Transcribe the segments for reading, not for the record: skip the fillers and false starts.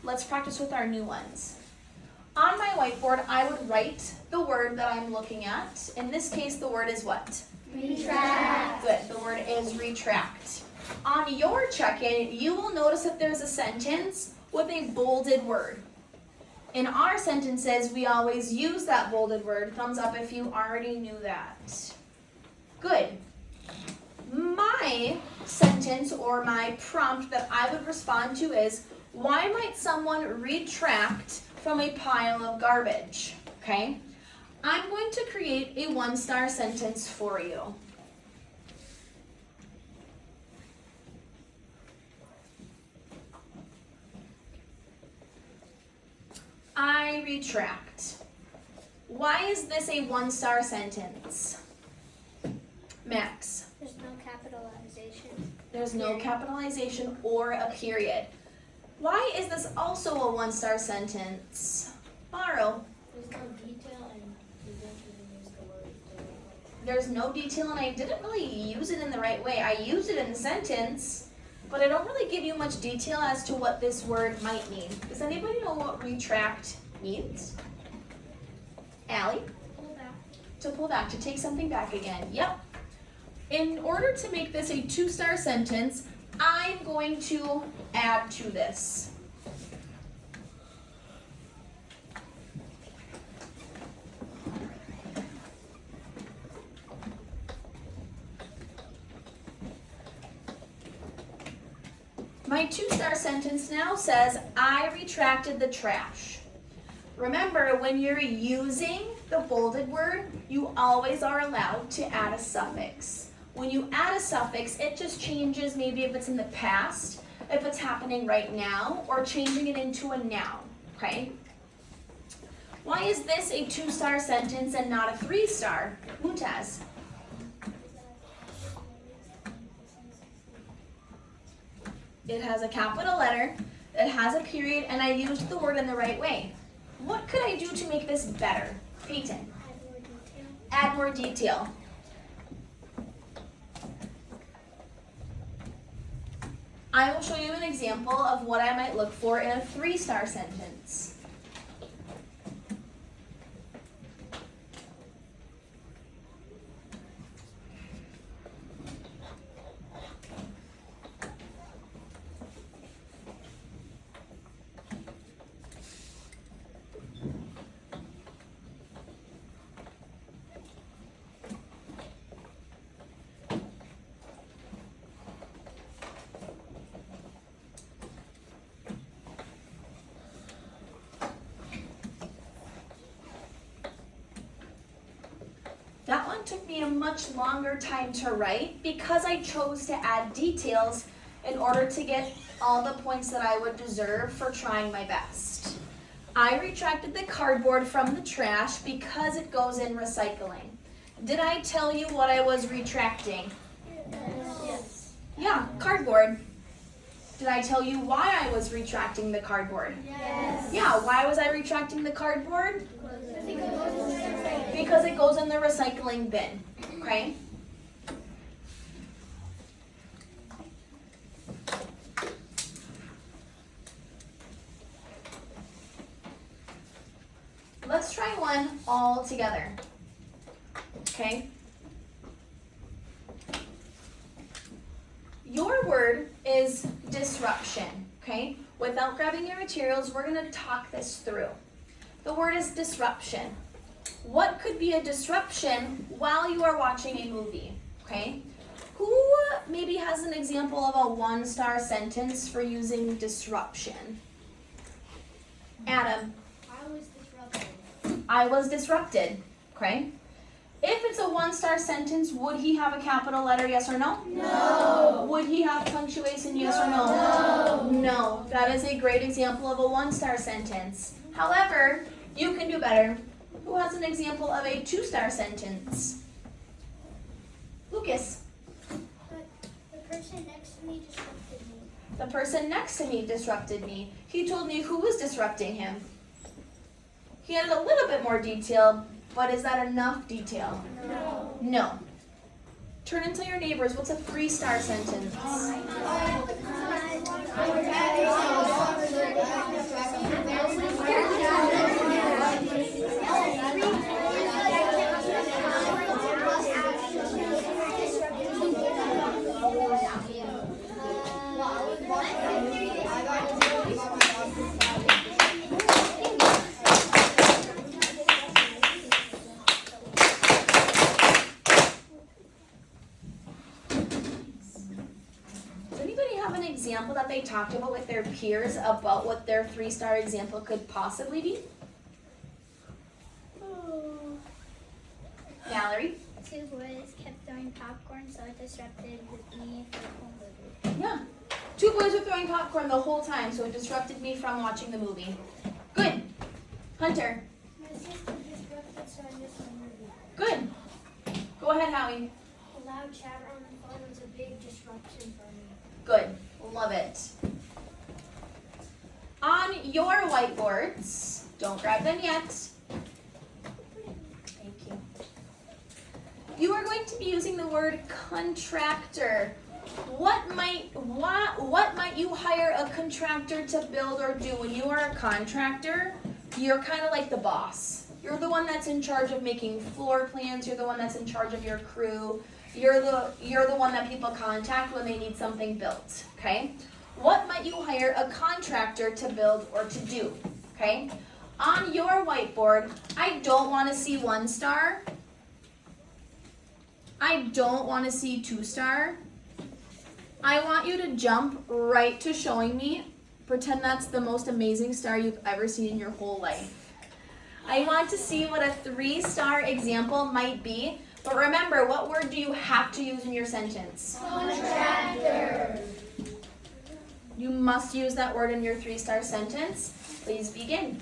let's practice with our new ones. On my whiteboard, I would write the word that I'm looking at. In this case, the word is what? Retract. Good, the word is retract. On your check-in, you will notice that there's a sentence with a bolded word. In our sentences, we always use that bolded word. Thumbs up if you already knew that. Good. My sentence or my prompt that I would respond to is, why might someone retract from a pile of garbage? Okay? I'm going to create a one-star sentence for you. I retract. Why is this a one-star sentence? Max. There's no capitalization. There's no capitalization or a period. Why is this also a one-star sentence? Borrow. There's no detail and you didn't even use the word. There's no detail and I didn't really use it in the right way. I used it in the sentence, but I don't really give you much detail as to what this word might mean. Does anybody know what retract means? Allie? Pull back. To pull back, to take something back again. Yep. In order to make this a two-star sentence, I'm going to add to this. My two-star sentence now says, I retracted the trash. Remember, when you're using the bolded word, you always are allowed to add a suffix. When you add a suffix, it just changes maybe if it's in the past, if it's happening right now, or changing it into a noun, okay? Why is this a two-star sentence and not a three-star? Mumtaz? It has a capital letter, it has a period, and I used the word in the right way. What could I do to make this better? Peyton? Add more detail. I will show you an example of what I might look for in a three-star sentence. That one took me a much longer time to write because I chose to add details in order to get all the points that I would deserve for trying my best. I retracted the cardboard from the trash because it goes in recycling. Did I tell you what I was retracting? Yes. Yeah, cardboard. Did I tell you why I was retracting the cardboard? Yes. Yeah, why was I retracting the cardboard? Because it goes in the recycling bin, okay? Let's try one all together, okay? Your word is disruption, okay? Without grabbing your materials, we're gonna talk this through. The word is disruption. What could be a disruption while you are watching a movie, okay? Who maybe has an example of a one-star sentence for using disruption? Adam. I was disrupted. I was disrupted, okay? If it's a one-star sentence, would he have a capital letter, yes or no? No. Would he have punctuation, yes or no? No. No. That is a great example of a one-star sentence. However, you can do better. Who has an example of a two-star sentence? Lucas. The person next to me disrupted me. The person next to me disrupted me. He told me who was disrupting him. He had a little bit more detail, but is that enough detail? No. No. Turn and tell your neighbors, what's a three-star sentence? talked about with their peers about what their 3-star example could possibly be? Mallory? 2 boys kept throwing popcorn, so it disrupted me from the movie. Yeah. 2 boys were throwing popcorn the whole time, so it disrupted me from watching the movie. Good. Hunter? My sister disrupted, so I missed the movie. Good. Go ahead, Howie. A loud chatter on the phone was a big disruption for me. Good. Love it. On your whiteboards, don't grab them yet. Thank you. You are going to be using the word contractor. What might you hire a contractor to build or do? When you are a contractor, you're kind of like the boss. You're the one that's in charge of making floor plans. You're the one that's in charge of your crew. You're the one that people contact when they need something built, okay? What might you hire a contractor to build or to do, okay? On your whiteboard, I don't want to see 1-star. I don't want to see 2-star. I want you to jump right to showing me. Pretend that's the most amazing star you've ever seen in your whole life. I want to see what a 3-star example might be. But remember, what word do you have to use in your sentence? Contractor. You must use that word in your 3-star sentence. Please begin.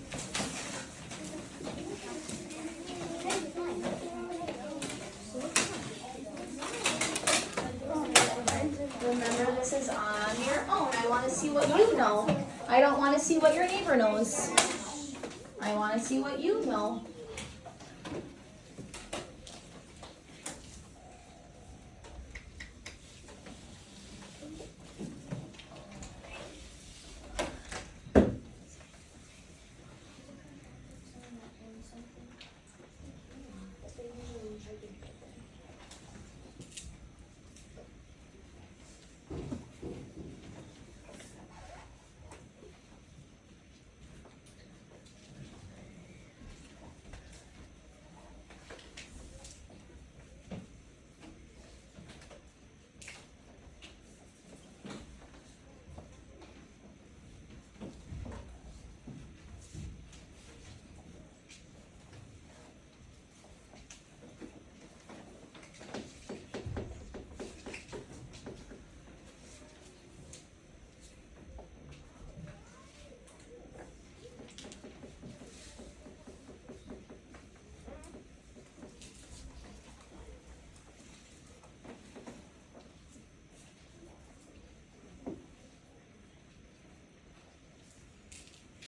Remember, this is on your own. I want to see what you know. I don't want to see what your neighbor knows. I want to see what you know.